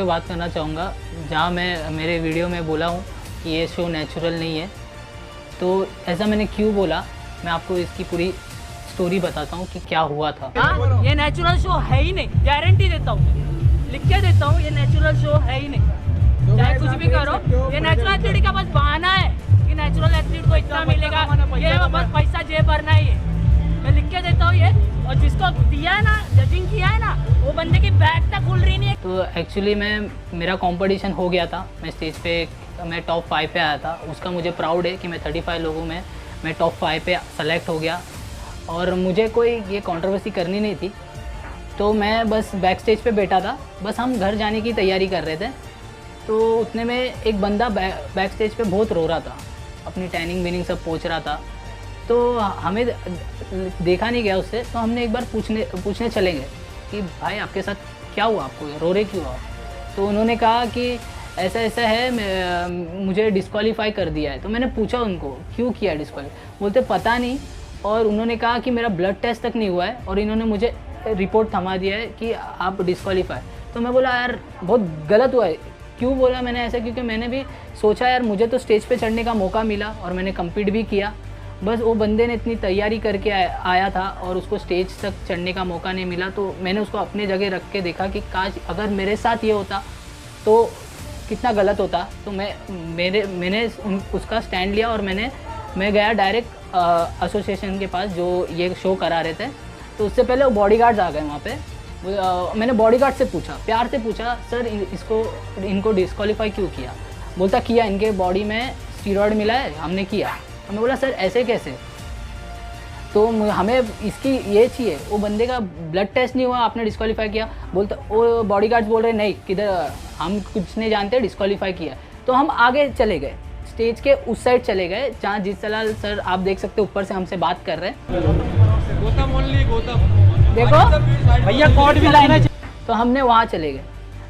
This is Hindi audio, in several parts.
बात करना चाहूँगा जहाँ मैं मेरे वीडियो में बोला हूँ कि ये शो नेचुरल नहीं है। तो ऐसा मैंने क्यों बोला, मैं आपको इसकी पूरी स्टोरी बताता हूँ कि क्या हुआ था। हाँ, ये नेचुरल शो है ही नहीं, गारंटी देता हूँ, लिख के देता हूँ, ये नेचुरल शो है ही नहीं। चाहे कुछ भी करो, ये नेचुरल एथलीट का बस बहाना है कि नेचुरल एथलीट को इतना मिलेगा, ये बस पैसा जेब भरना ही है। मैं लिख के देता हूँ ये, और जिसको दिया है ना, जजिंग किया है ना, वो बंदे की बैग तक खुल रही नहीं है। तो एक्चुअली मेरा कंपटीशन हो गया था, मैं स्टेज पे मैं टॉप 5 पे आया था। उसका मुझे प्राउड है कि मैं 35 लोगों में मैं टॉप 5 पे सेलेक्ट हो गया, और मुझे कोई ये कंट्रोवर्सी करनी नहीं थी। तो मैं बस बैक स्टेज पे बैठा था, बस हम घर जाने की तैयारी कर रहे थे। तो उतने में एक बंदा बैक स्टेज पे बहुत रो रहा था, अपनी टैनिंग विनिंग सब पोंछ रहा था। तो हमें देखा नहीं गया उससे, तो हमने एक बार पूछने चले गए कि भाई आपके साथ क्या हुआ, आपको रो रहे क्यों आप? तो उन्होंने कहा कि ऐसा ऐसा है, मुझे डिस्क्वालीफाई कर दिया है। तो मैंने पूछा उनको क्यों किया डिस्क्वालीफाई, बोलते पता नहीं। और उन्होंने कहा कि मेरा ब्लड टेस्ट तक नहीं हुआ है और इन्होंने मुझे रिपोर्ट थमा दिया है कि आप डिस्क्वालीफाई। तो मैं बोला यार बहुत गलत हुआ है। क्यों बोला मैंने ऐसा, क्योंकि मैंने भी सोचा यार मुझे तो स्टेज पे चढ़ने का मौका मिला और मैंने कम्पीट भी किया। बस वो बंदे ने इतनी तैयारी करके आया था और उसको स्टेज तक चढ़ने का मौका नहीं मिला। तो मैंने उसको अपनी जगह रख के देखा कि काश अगर मेरे साथ ये होता तो कितना गलत होता। तो मैंने उसका स्टैंड लिया और मैं गया डायरेक्ट एसोसिएशन के पास जो ये शो करा रहे थे। तो उससे पहले वो बॉडीगार्ड्स आ गए वहाँ पे। मैंने बॉडीगार्ड से पूछा, प्यार से पूछा, सर इनको डिस्क्वालीफाई क्यों किया? बोलता किया, इनके बॉडी में स्टीरॉयड मिला है, हमने किया। तो मैं बोला सर ऐसे कैसे? तो हमें इसकी ये चाहिए, वो बंदे का ब्लड टेस्ट नहीं हुआ, आपने डिस्क्वालीफाई किया। बोलता वो बॉडीगार्ड्स बोल रहे नहीं, किधर हम कुछ नहीं जानते, डिस्क्वालीफाई किया। तो हम आगे चले गए, स्टेज के उस साइड चले गए जहाँ जीतलाल सर आप देख सकते हो ऊपर से हमसे बात कर रहे हैं। गौतम ओनली गौतम, देखो भैया कॉर्ड भी लाना चाहिए। तो हमने वहाँ चले गए।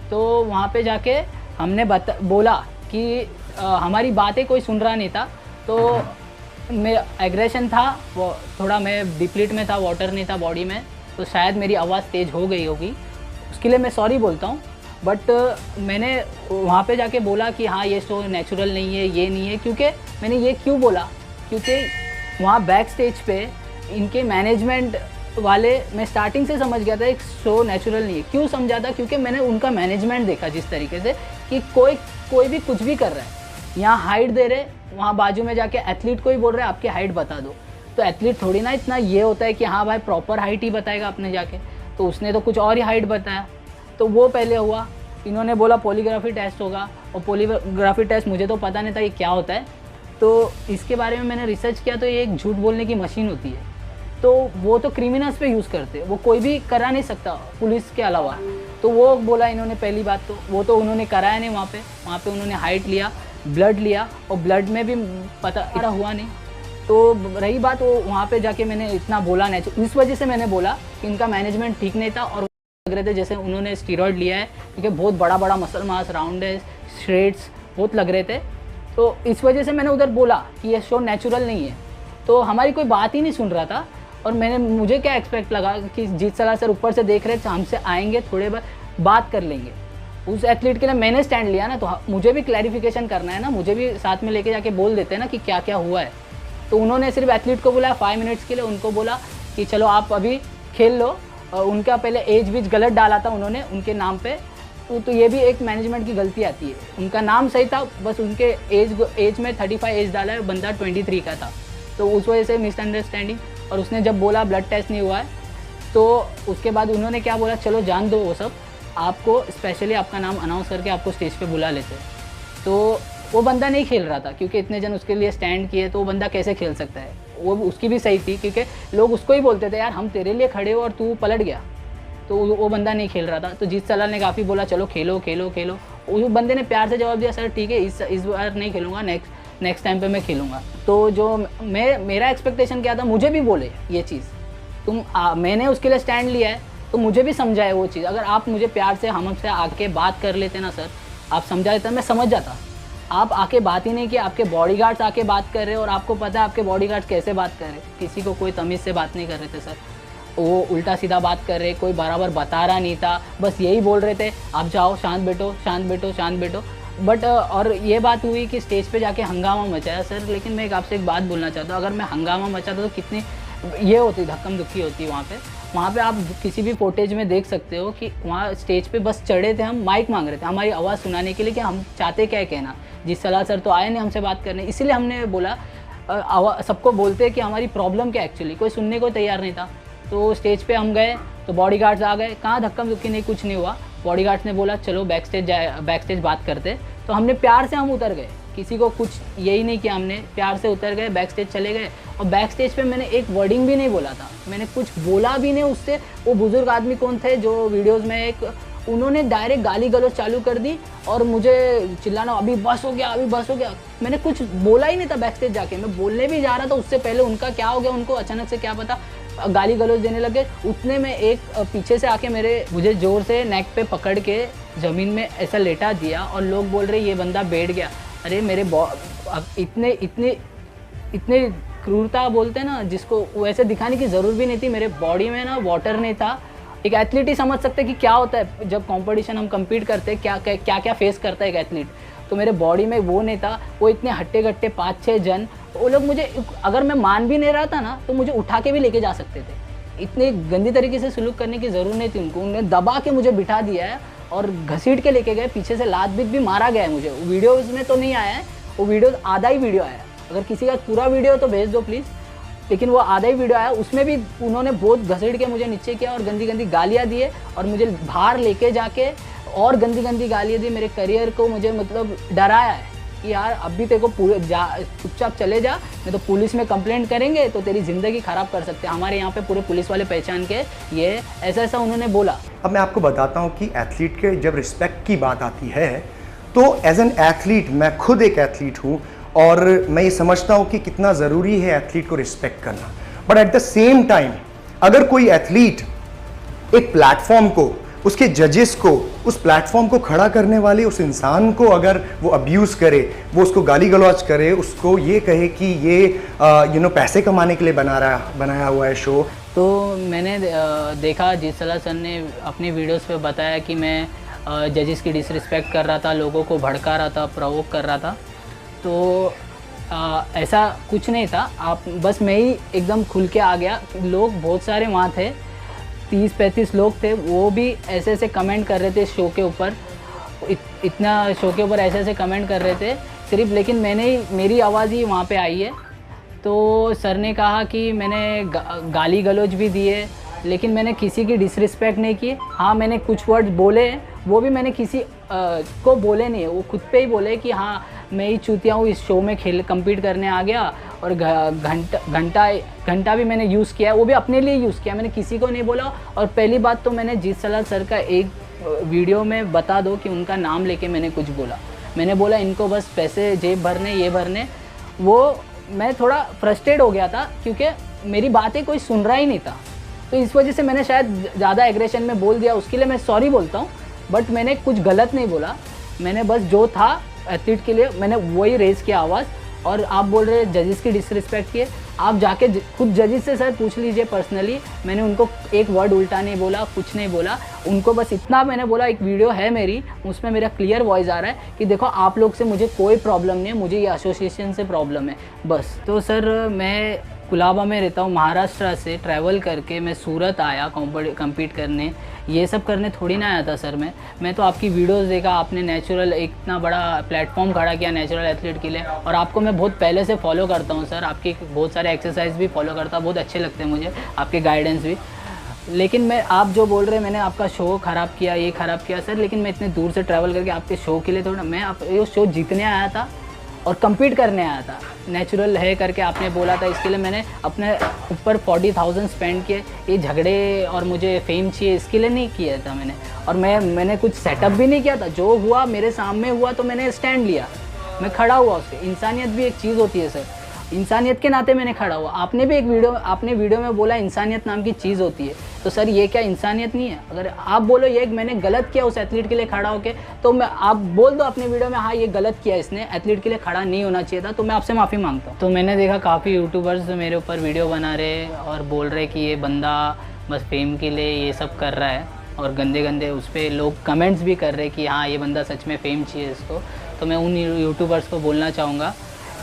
तो वहाँ पे जाके हमने बोला कि हमारी बातें कोई सुन रहा नहीं था। तो मैं एग्रेशन था, वो थोड़ा मैं डिप्लीट में था, वाटर नहीं था बॉडी में, तो शायद मेरी आवाज़ तेज़ हो गई होगी। उसके लिए मैं सॉरी बोलता हूँ। बट मैंने वहाँ पे जाके बोला कि हाँ ये शो नेचुरल नहीं है, ये नहीं है। क्योंकि मैंने ये क्यों बोला, क्योंकि वहाँ बैक स्टेज पे इनके मैनेजमेंट वाले, मैं स्टार्टिंग से समझ गया था एक शो नेचुरल नहीं है। क्यों समझा था? क्योंकि मैंने उनका मैनेजमेंट देखा जिस तरीके से कि कोई भी कुछ भी कर रहा है। यहाँ हाइट दे रहे, वहाँ बाजू में जाके एथलीट को ही बोल रहे आपकी हाइट बता दो। तो एथलीट थोड़ी ना इतना ये होता है कि हाँ भाई प्रॉपर हाइट ही बताएगा अपने जाके। तो उसने तो कुछ और ही हाइट बताया। तो वो पहले हुआ, इन्होंने बोला पॉलीग्राफी टेस्ट होगा, और पॉलीग्राफी टेस्ट मुझे तो पता नहीं था ये क्या होता है। तो इसके बारे में मैंने रिसर्च किया, तो ये एक झूठ बोलने की मशीन होती है। तो वो तो क्रिमिनल्स पे यूज़ करते हैं, वो कोई भी करा नहीं सकता पुलिस के अलावा। तो वो बोला इन्होंने पहली बात, तो वो तो उन्होंने कराया नहीं। वहाँ पे उन्होंने हाइट लिया, ब्लड लिया, और ब्लड में भी पता हुआ नहीं। तो रही बात, वो वहाँ पे जाके मैंने इतना बोला नहीं, इस वजह से मैंने बोला कि इनका मैनेजमेंट ठीक नहीं था। और लग रहे थे जैसे उन्होंने स्टीरॉयड लिया है, क्योंकि बहुत बड़ा मसल मास, राउंड है, श्रेड्स बहुत लग रहे थे। तो इस वजह से मैंने उधर बोला कि ये शो नेचुरल नहीं है। तो हमारी कोई बात ही नहीं सुन रहा था। और मुझे क्या एक्सपेक्ट लगा कि जीतलाल सर ऊपर से देख रहे थे, हमसे आएंगे, थोड़े बात कर लेंगे। उस एथलीट के लिए मैंने स्टैंड लिया ना, तो मुझे भी क्लैरिफिकेशन करना है ना, मुझे भी साथ में लेके जाके बोल देते हैं ना कि क्या क्या हुआ है। तो उन्होंने सिर्फ एथलीट को बुलाया 5 मिनट्स के लिए, उनको बोला कि चलो आप अभी खेल लो। उनका पहले एज बीज गलत डाला था उन्होंने उनके नाम पे। तो ये भी एक मैनेजमेंट की गलती आती है। उनका नाम सही था, बस उनके एज में 35 एज डाला है, बंदा 23 का था। तो उस वजह से मिसअंडरस्टैंडिंग। और उसने जब बोला ब्लड टेस्ट नहीं हुआ है, तो उसके बाद उन्होंने क्या बोला, चलो जान दो वो सब, आपको स्पेशली आपका नाम अनाउंस करके आपको स्टेज पे बुला लेते। तो वो बंदा नहीं खेल रहा था, क्योंकि इतने जन उसके लिए स्टैंड किए, तो वो बंदा कैसे खेल सकता है? वो उसकी भी सही थी, क्योंकि लोग उसको ही बोलते थे यार हम तेरे लिए खड़े हो और तू पलट गया। तो वो बंदा नहीं खेल रहा था। तो जीतलाल ने काफ़ी बोला चलो खेलो खेलो खेलो। उस बंदे ने प्यार से जवाब दिया, सर ठीक है इस बार नहीं खेलूँगा, नेक्स्ट टाइम पे मैं खेलूँगा। तो जो मेरा एक्सपेक्टेशन क्या था, मुझे भी बोले ये चीज़ मैंने उसके लिए स्टैंड लिया है, तो मुझे भी समझाए वो चीज़। अगर आप मुझे प्यार से हमसे आके बात कर लेते ना सर, आप समझा देते, मैं समझ जाता। आप आके बात ही नहीं की, आपके बॉडीगार्ड्स आके बात कर रहे और आपको पता है आपके बॉडीगार्ड्स कैसे बात कर रहे, किसी को कोई तमीज़ से बात नहीं कर रहे थे सर। वो उल्टा सीधा बात कर रहे, कोई बराबर बता रहा नहीं था, बस यही बोल रहे थे आप जाओ शांत बैठो शांत बैठो शांत बैठो। बट और ये बात हुई कि स्टेज पे जाके हंगामा मचाया सर। लेकिन मैं आपसे एक बात बोलना चाहता हूँ, अगर मैं हंगामा मचाता तो कितनी ये होती, धक्कम धुक्की होती वहाँ पे आप किसी भी फुटेज में देख सकते हो कि वहाँ स्टेज पे बस चढ़े थे, हम माइक मांग रहे थे हमारी आवाज़ सुनाने के लिए कि हम चाहते क्या है कहना। जिस सलाह सर तो आए नहीं हमसे बात करने, इसीलिए हमने बोला सबको बोलते हैं कि हमारी प्रॉब्लम क्या एक्चुअली, कोई सुनने को तैयार नहीं था। तो स्टेज पे हम गए तो बॉडीगार्ड्स आ गए, कहाँ धक्कम धुक्की नहीं, कुछ नहीं हुआ। बॉडीगार्ड्स ने बोला चलो बैक स्टेज बात करते। तो हमने प्यार से हम उतर गए, किसी को कुछ यही नहीं किया, हमने प्यार से उतर गए, बैक स्टेज चले गए। और बैक स्टेज पे मैंने एक वर्डिंग भी नहीं बोला था, मैंने कुछ बोला भी नहीं उससे। वो बुजुर्ग आदमी कौन थे जो वीडियोज़ में एक, उन्होंने डायरेक्ट गाली गलौज चालू कर दी और मुझे चिल्लाना अभी बस हो गया अभी बस हो गया। मैंने कुछ बोला ही नहीं था बैक स्टेज जाके, मैं बोलने भी जा रहा था उससे पहले उनका क्या हो गया, उनको अचानक से क्या पता गाली गलौज देने लगे। उतने में एक पीछे से आके मुझे ज़ोर से नेक पे पकड़ के ज़मीन में ऐसा लेटा दिया और लोग बोल रहे ये बंदा बैठ गया। अरे मेरे इतने क्रूरता बोलते हैं ना जिसको, वैसे दिखाने की ज़रूरत भी नहीं थी। मेरे बॉडी में ना वाटर नहीं था। एक एथलीट ही समझ सकते कि क्या होता है जब कंपटीशन हम compete करते हैं, क्या फेस करता है एक एथलीट। तो मेरे बॉडी में वो नहीं था। वो इतने हट्टे गट्टे 5-6 जन, वो लोग मुझे, अगर मैं मान भी नहीं रहा था ना तो मुझे उठा के भी लेके जा सकते थे। इतनी गंदी तरीके से सलूक करने की ज़रूरत नहीं थी उनको। उन्होंने दबा के मुझे बिठा दिया है और घसीट के लेके गए, पीछे से लात बीत भी मारा गया है मुझे। वीडियोज़ में तो नहीं आया है, वो वीडियो आधा ही वीडियो आया है। अगर किसी का पूरा वीडियो तो भेज दो प्लीज़, लेकिन वो आधा ही वीडियो आया, उसमें भी उन्होंने बहुत घसीट के मुझे नीचे किया और गंदी गंदी गालियाँ दिए और मुझे बाहर लेके जाके और गंदी गंदी गालियाँ दी। मेरे करियर को मुझे मतलब डराया है कि यार अभी तेरे को चुपचाप चले जा, नहीं तो पुलिस में कंप्लेंट करेंगे तो तेरी ज़िंदगी ख़राब कर सकते हैं। हमारे यहाँ पे पूरे पुलिस वाले पहचान के ये ऐसा उन्होंने बोला। अब मैं आपको बताता हूँ कि एथलीट के जब रिस्पेक्ट की बात आती है तो एज एन एथलीट, मैं खुद एक एथलीट हूँ और मैं ये समझता हूँ कि कितना ज़रूरी है एथलीट को रिस्पेक्ट करना। But at the same time अगर कोई एथलीट एक प्लेटफॉर्म को, उसके जजेस को, उस प्लेटफॉर्म को खड़ा करने वाले उस इंसान को अगर वो अब्यूज़ करे, वो उसको गाली गलौज करे, उसको ये कहे कि ये पैसे कमाने के लिए बनाया हुआ है शो। तो मैंने देखा जिस सलाह सर ने अपनी वीडियोस पे बताया कि मैं जजेस की डिसरिस्पेक्ट कर रहा था, लोगों को भड़का रहा था, प्रोवोक कर रहा था। तो ऐसा कुछ नहीं था, आप बस मैं ही एकदम खुल के आ गया। लोग बहुत सारे वहाँ थे, 30-35 लोग थे, वो भी ऐसे कमेंट कर रहे थे शो के ऊपर, इतना शो के ऊपर ऐसे कमेंट कर रहे थे सिर्फ। लेकिन मेरी आवाज़ ही वहाँ पे आई है। तो सर ने कहा कि मैंने गाली गलौज भी दिए, लेकिन मैंने किसी की डिसरिस्पेक्ट नहीं की। हाँ, मैंने कुछ वर्ड बोले, वो भी मैंने किसी को बोले नहीं है, वो खुद पे ही बोले कि हाँ मैं ही चूतिया हूँ, इस शो में compete करने आ गया। और घंटा भी मैंने यूज़ किया, वो भी अपने लिए यूज़ किया, मैंने किसी को नहीं बोला। और पहली बात तो मैंने जीत सलाल सर का एक वीडियो में बता दो कि उनका नाम लेके मैंने कुछ बोला। मैंने बोला इनको बस पैसे जेब भरने, ये भरने। वो मैं थोड़ा फ्रस्ट्रेट हो गया था क्योंकि मेरी बातें कोई सुन रहा ही नहीं था। तो इस वजह से मैंने शायद ज़्यादा एग्रेशन में बोल दिया, उसके लिए मैं सॉरी बोलता हूँ। बट मैंने कुछ गलत नहीं बोला, मैंने बस जो था एथलीट के लिए मैंने वही रेज़ किया आवाज़। और आप बोल रहे जजेस की डिसरिस्पेक्ट किए, आप जाके खुद जजेस से सर पूछ लीजिए पर्सनली। मैंने उनको एक वर्ड उल्टा नहीं बोला, कुछ नहीं बोला उनको, बस इतना मैंने बोला। एक वीडियो है मेरी, उसमें मेरा क्लियर वॉइस आ रहा है कि देखो आप लोग से मुझे कोई प्रॉब्लम नहीं है, मुझे ये एसोसिएशन से प्रॉब्लम है बस। तो सर मैं कुलाबा में रहता हूँ, महाराष्ट्र से ट्रैवल करके मैं सूरत आया कम्पीट करने। ये सब करने थोड़ी ना आया था सर मैं तो आपकी वीडियोस देखा, आपने नेचुरल एक इतना बड़ा प्लेटफॉर्म खड़ा किया नेचुरल एथलीट के लिए। और आपको मैं बहुत पहले से फॉलो करता हूँ सर, आपकी बहुत सारे एक्सरसाइज भी फॉलो करता हूँ, बहुत अच्छे लगते हैं मुझे आपके गाइडेंस भी। लेकिन आप जो बोल रहे हैं मैंने आपका शो ख़राब किया, ये ख़राब किया सर, लेकिन मैं इतने दूर से ट्रैवल करके आपके शो के लिए थोड़ा, मैं ये शो जीतने आया था और कम्पीट करने आया था। नेचुरल है करके आपने बोला था, इसके लिए मैंने अपने ऊपर 40,000 स्पेंड किए। ये झगड़े और मुझे फेम चाहिए इसके लिए नहीं किया था मैंने। और मैंने कुछ सेटअप भी नहीं किया था, जो हुआ मेरे सामने हुआ तो मैंने स्टैंड लिया, मैं खड़ा हुआ उससे। इंसानियत भी एक चीज़ होती है सर, इंसानियत के नाते मैंने खड़ा हुआ। आपने भी आपने वीडियो में बोला इंसानियत नाम की चीज़ होती है, तो सर ये क्या इंसानियत नहीं है? अगर आप बोलो ये मैंने गलत किया उस एथलीट के लिए खड़ा होके, तो आप बोल दो अपने वीडियो में हाँ ये गलत किया, इसने एथलीट के लिए खड़ा नहीं होना चाहिए था, तो मैं आपसे माफ़ी मांगता हूँ। तो मैंने देखा काफ़ी यूट्यूबर्स मेरे ऊपर वीडियो बना रहे और बोल रहे कि ये बंदा बस फेम के लिए ये सब कर रहा है और गंदे गंदे उस पर लोग कमेंट्स भी कर रहे हैं कि हाँ ये बंदा सच में फेम चाहिए इसको। तो मैं उन यूट्यूबर्स को बोलना चाहूँगा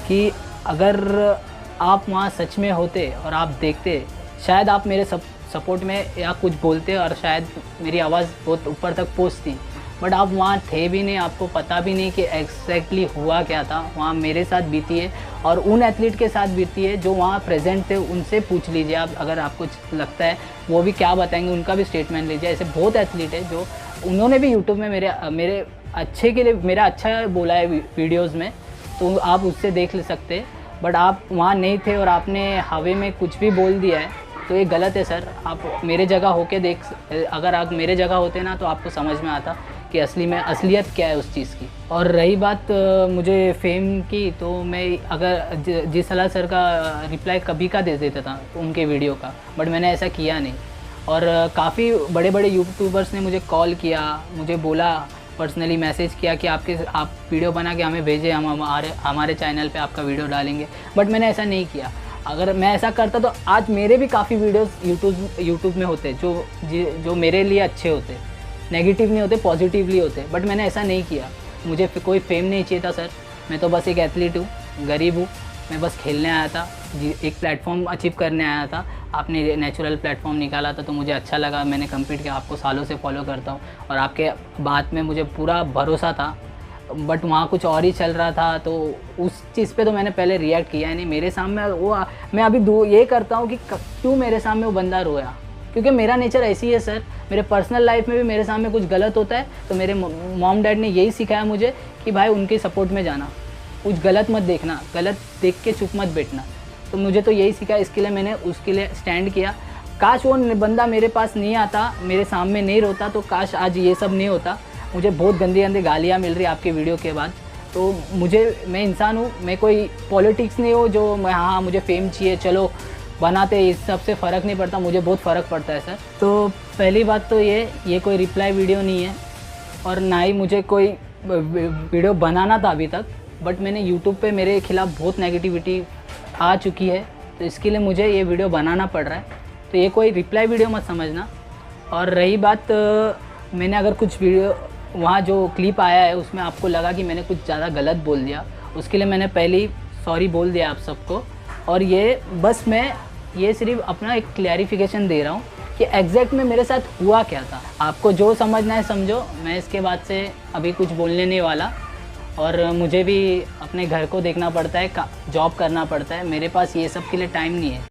कि अगर आप वहाँ सच में होते और आप देखते, शायद आप मेरे सपोर्ट में या कुछ बोलते और शायद मेरी आवाज़ बहुत ऊपर तक पहुँचती, बट आप वहाँ थे भी नहीं, आपको पता भी नहीं कि एग्जैक्टली हुआ क्या था। वहाँ मेरे साथ बीती है और उन एथलीट के साथ बीती है जो वहाँ प्रेजेंट थे, उनसे पूछ लीजिए आप, अगर आपको लगता है वो भी क्या बताएंगे, उनका भी स्टेटमेंट लीजिए। ऐसे बहुत एथलीट है जो उन्होंने भी यूट्यूब में मेरे अच्छे के लिए मेरा अच्छा बोला है वीडियोज़ में, तो आप उससे देख ले सकते। बट आप वहाँ नहीं थे और आपने हवे में कुछ भी बोल दिया है तो ये गलत है सर। आप मेरे जगह होके अगर आप मेरे जगह होते ना तो आपको समझ में आता कि असलियत क्या है उस चीज़ की। और रही बात मुझे फेम की, तो मैं अगर जिस सलाह सर का रिप्लाई कभी का दे देता था उनके वीडियो का, बट मैंने ऐसा किया नहीं। और काफ़ी बड़े बड़े यूट्यूबर्स ने मुझे कॉल किया, मुझे बोला, पर्सनली मैसेज किया कि आप वीडियो बना के हमें भेजें, हम हमारे चैनल पे आपका वीडियो डालेंगे, बट मैंने ऐसा नहीं किया। अगर मैं ऐसा करता तो आज मेरे भी काफ़ी वीडियोस यूट्यूब में होते जो मेरे लिए अच्छे होते, नेगेटिव नहीं होते, पॉजिटिवली होते, बट मैंने ऐसा नहीं किया। मुझे कोई फेम नहीं चाहिए था सर, मैं तो बस एक एथलीट हूँ, गरीब हूँ, मैं बस खेलने आया था, एक प्लेटफॉर्म अचीव करने आया था। आपने नेचुरल प्लेटफॉर्म निकाला था तो मुझे अच्छा लगा, मैंने कम्पीट किया, आपको सालों से फॉलो करता हूँ और आपके बात में मुझे पूरा भरोसा था, बट वहाँ कुछ और ही चल रहा था। तो उस चीज़ पे तो मैंने पहले रिएक्ट किया ही नहीं। मेरे सामने वो मैं अभी ये करता हूँ कि क्यों मेरे सामने वो बंदा रोया, क्योंकि मेरा नेचर ऐसी है सर। मेरे पर्सनल लाइफ में भी मेरे सामने कुछ गलत होता है तो मेरे मॉम डैड ने यही सिखाया मुझे कि भाई उनके सपोर्ट में जाना, कुछ गलत मत देखना, गलत देख के चुप मत बैठना। तो मुझे तो यही सिखाया, इसके लिए मैंने उसके लिए स्टैंड किया। काश वो बंदा मेरे पास नहीं आता, मेरे सामने नहीं रोता, तो काश आज ये सब नहीं होता। मुझे बहुत गंदी गंदी गालियाँ मिल रही आपके वीडियो के बाद। तो मैं इंसान हूँ, मैं कोई पॉलिटिक्स नहीं हूँ जो हाँ मुझे फेम चाहिए चलो बनाते, इस सब से फ़र्क नहीं पड़ता, मुझे बहुत फ़र्क पड़ता है सर। तो पहली बात तो ये कोई रिप्लाई वीडियो नहीं है और ना ही मुझे कोई वीडियो बनाना था अभी तक, बट मैंने यूट्यूब पे मेरे खिलाफ़ बहुत नेगेटिविटी आ चुकी है, तो इसके लिए मुझे ये वीडियो बनाना पड़ रहा है। तो ये कोई रिप्लाई वीडियो मत समझना। और रही बात मैंने अगर कुछ वीडियो वहाँ जो क्लिप आया है उसमें आपको लगा कि मैंने कुछ ज़्यादा गलत बोल दिया, उसके लिए मैंने पहले ही सॉरी बोल दिया आप सबको। और ये सिर्फ अपना एक क्लैरिफिकेशन दे रहा हूँ कि एग्जैक्ट में मेरे साथ हुआ क्या था। आपको जो समझना है समझो, मैं इसके बाद से अभी कुछ बोलने नहीं वाला। और मुझे भी अपने घर को देखना पड़ता है, जॉब करना पड़ता है, मेरे पास ये सब के लिए टाइम नहीं है।